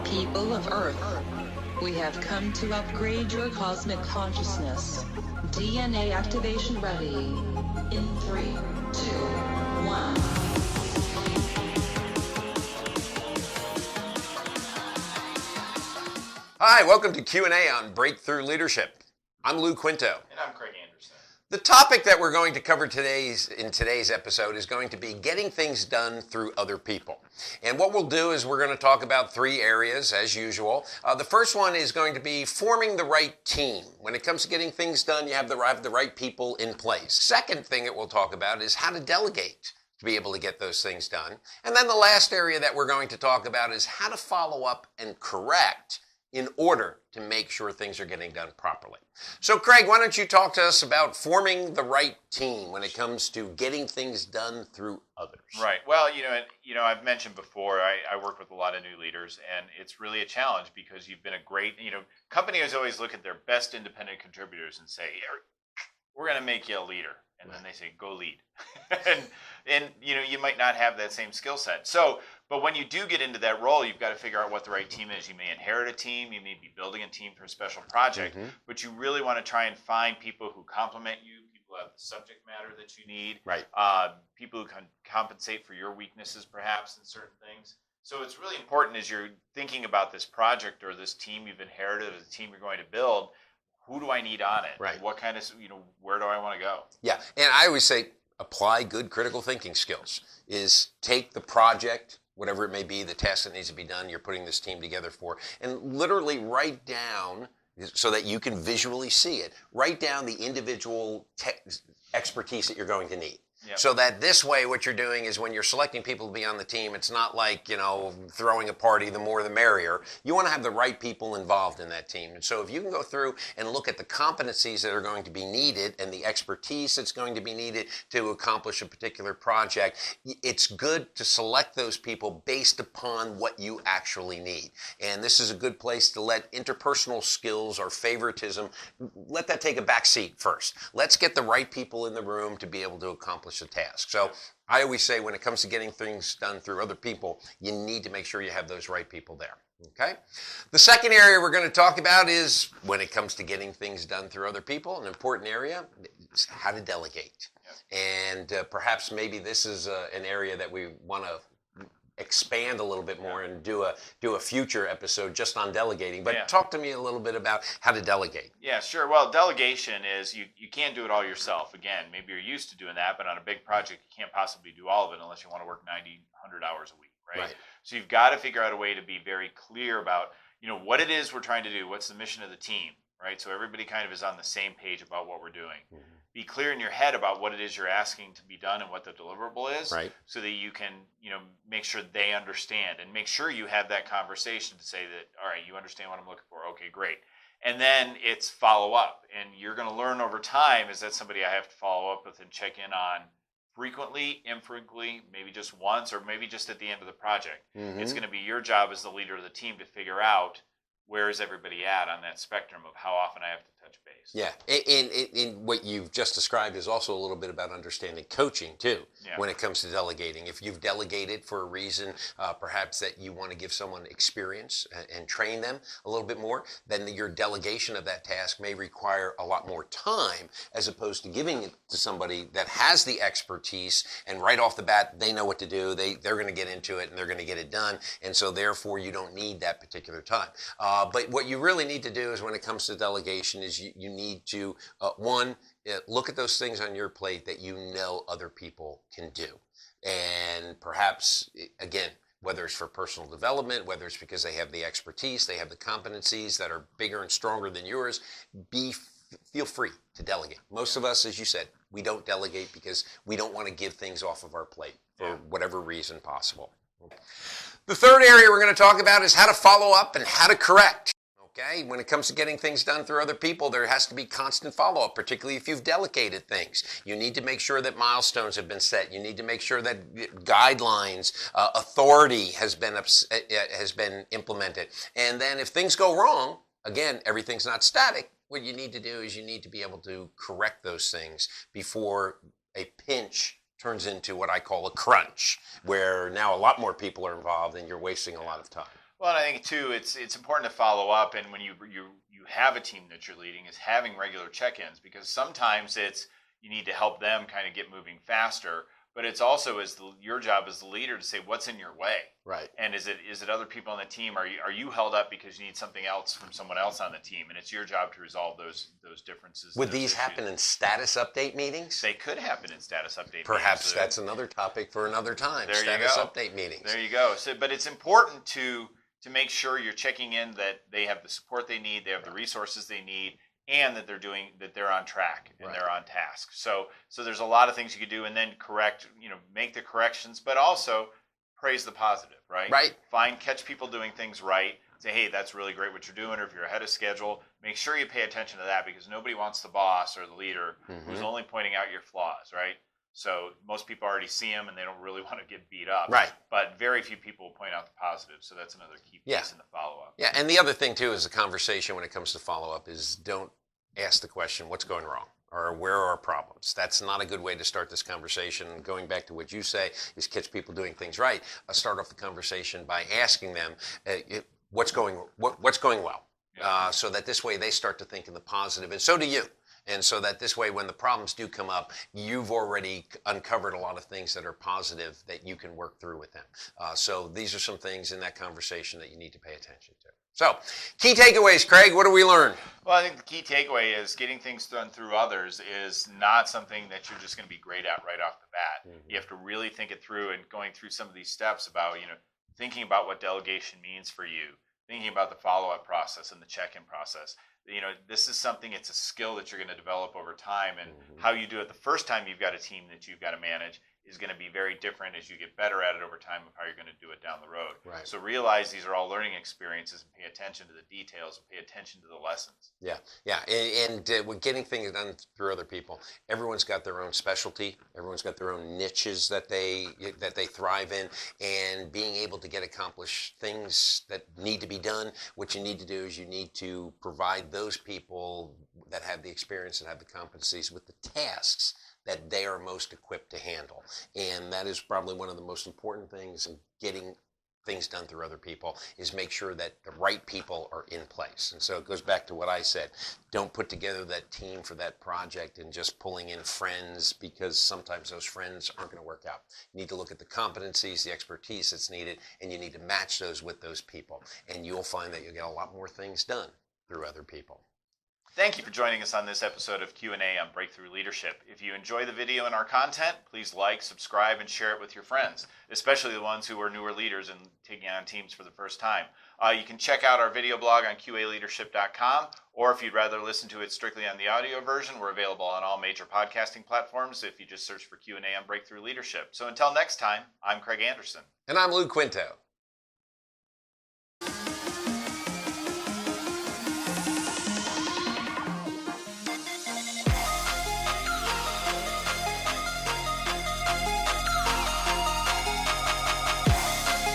People of Earth, we have come to upgrade your cosmic consciousness. DNA activation ready. In 3, 2, 1. Hi, welcome to Q&A on Breakthrough Leadership. I'm Lou Quinto. And I'm Craig Anderson. The topic that we're going to cover in today's episode is going to be getting things done through other people. And what we'll do is we're going to talk about 3 areas, as usual. The first one is going to be forming the right team. When it comes to getting things done, you have the right people in place. Second thing that we'll talk about is how to delegate to be able to get those things done. And then the last area that we're going to talk about is how to follow up and correct in order to make sure things are getting done properly. So Craig, why don't you talk to us about forming the right team when it comes to getting things done through others? Right. Well, I've mentioned before, I work with a lot of new leaders, and it's really a challenge because you've been a great, companies always look at their best independent contributors and say, we're going to make you a leader. And then they say, go lead. and you might not have that same skill set. But when you do get into that role, you've got to figure out what the right team is. You may inherit a team, you may be building a team for a special project, but you really want to try and find people who complement you, people who have the subject matter that you need, right? People who can compensate for your weaknesses perhaps in certain things. So it's really important as you're thinking about this project or this team you've inherited or the team you're going to build, who do I need on it? Right. What kind of, where do I want to go? Yeah, and I always say apply good critical thinking skills. Is take the project, whatever it may be, the task that needs to be done, you're putting this team together for, and literally write down, so that you can visually see it, write down the individual expertise that you're going to need. Yep. So that this way, what you're doing is when you're selecting people to be on the team, it's not like, throwing a party, the more the merrier. You want to have the right people involved in that team. And so if you can go through and look at the competencies that are going to be needed and the expertise that's going to be needed to accomplish a particular project, it's good to select those people based upon what you actually need. And this is a good place to let interpersonal skills or favoritism, let that take a back seat first. Let's get the right people in the room to be able to accomplish a task. So I always say when it comes to getting things done through other people, you need to make sure you have those right people there. Okay? The second area we're going to talk about is when it comes to getting things done through other people, an important area is how to delegate. And perhaps maybe this is an area that we want to expand a little bit more and do a future episode just on delegating. But talk to me a little bit about how to delegate. Yeah, sure. Well, delegation is you can't do it all yourself. Again, maybe you're used to doing that, but on a big project, you can't possibly do all of it unless you want to work 90, 100 hours a week, right? So you've got to figure out a way to be very clear about, what it is we're trying to do. What's the mission of the team, right? So everybody kind of is on the same page about what we're doing. Be clear in your head about what it is you're asking to be done and what the deliverable is, so that you can, make sure they understand and make sure you have that conversation to say that, all right, you understand what I'm looking for. Okay, great. And then it's follow up, and you're going to learn over time, is that somebody I have to follow up with and check in on frequently, infrequently, maybe just once, or maybe just at the end of the project. It's going to be your job as the leader of the team to figure out where is everybody at on that spectrum of how often I have to touch base. Yeah, and what you've just described is also a little bit about understanding coaching too, when it comes to delegating. If you've delegated for a reason, perhaps that you want to give someone experience and train them a little bit more, then your delegation of that task may require a lot more time as opposed to giving it to somebody that has the expertise and right off the bat, they know what to do, they're going to get into it and they're going to get it done, and so therefore you don't need that particular time. But what you really need to do is when it comes to delegation is you need to, look at those things on your plate that other people can do. And perhaps, again, whether it's for personal development, whether it's because they have the expertise, they have the competencies that are bigger and stronger than yours, feel free to delegate. Most of us, as you said, we don't delegate because we don't want to give things off of our plate for whatever reason possible. The third area we're going to talk about is how to follow up and how to correct. Okay, when it comes to getting things done through other people, there has to be constant follow-up, particularly if you've delegated things. You need to make sure that milestones have been set. You need to make sure that guidelines, authority has been implemented. And then if things go wrong, again, everything's not static. What you need to do is you need to be able to correct those things before a pinch turns into what I call a crunch, where now a lot more people are involved and you're wasting a lot of time. Well, and I think too, it's important to follow up, and when you have a team that you're leading, is having regular check-ins, because sometimes you need to help them kind of get moving faster, but it's also your job as the leader to say what's in your way, right? And is it other people on the team? Are you held up because you need something else from someone else on the team, and it's your job to resolve those differences. Would these happen in status update meetings? They could happen in status update. Perhaps meetings. That's another topic for another time. There status you go. Update meetings. There you go. So, but it's important to make sure you're checking in that they have the support they need, they have the resources they need, and that they're on track and they're on task. So there's a lot of things you could do, and then make the corrections, but also praise the positive, right? Right. Catch people doing things right. Say, hey, that's really great what you're doing, or if you're ahead of schedule, make sure you pay attention to that, because nobody wants the boss or the leader who's only pointing out your flaws, right? So most people already see them and they don't really want to get beat up. Right. But very few people will point out the positives. So that's another key piece in the follow-up. Yeah, and the other thing too is the conversation when it comes to follow-up is don't ask the question, what's going wrong? Or where are our problems? That's not a good way to start this conversation. Going back to what you say is catch people doing things right. Start off the conversation by asking them what's going well, so that this way they start to think in the positive, and so do you. And so that this way, when the problems do come up, you've already uncovered a lot of things that are positive that you can work through with them. So these are some things in that conversation that you need to pay attention to. So, key takeaways, Craig, what do we learn? Well, I think the key takeaway is getting things done through others is not something that you're just going to be great at right off the bat. You have to really think it through, and going through some of these steps about, thinking about what delegation means for you, thinking about the follow-up process and the check-in process. This is something, it's a skill that you're going to develop over time, and how you do it the first time you've got a team that you've got to manage is going to be very different as you get better at it over time of how you're going to do it down the road. Right. So realize these are all learning experiences, and pay attention to the details and pay attention to the lessons. Yeah. And with getting things done through other people, everyone's got their own specialty. Everyone's got their own niches that they thrive in, and being able to get accomplished things that need to be done. What you need to do is you need to provide those people that have the experience and have the competencies with the tasks that they are most equipped to handle. And that is probably one of the most important things in getting things done through other people, is make sure that the right people are in place. And so it goes back to what I said. Don't put together that team for that project and just pulling in friends, because sometimes those friends aren't going to work out. You need to look at the competencies, the expertise that's needed, and you need to match those with those people. And you'll find that you'll get a lot more things done through other people. Thank you for joining us on this episode of Q&A on Breakthrough Leadership. If you enjoy the video and our content, please like, subscribe, and share it with your friends, especially the ones who are newer leaders and taking on teams for the first time. You can check out our video blog on QAleadership.com, or if you'd rather listen to it strictly on the audio version, we're available on all major podcasting platforms if you just search for Q&A on Breakthrough Leadership. So until next time, I'm Craig Anderson. And I'm Lou Quinto.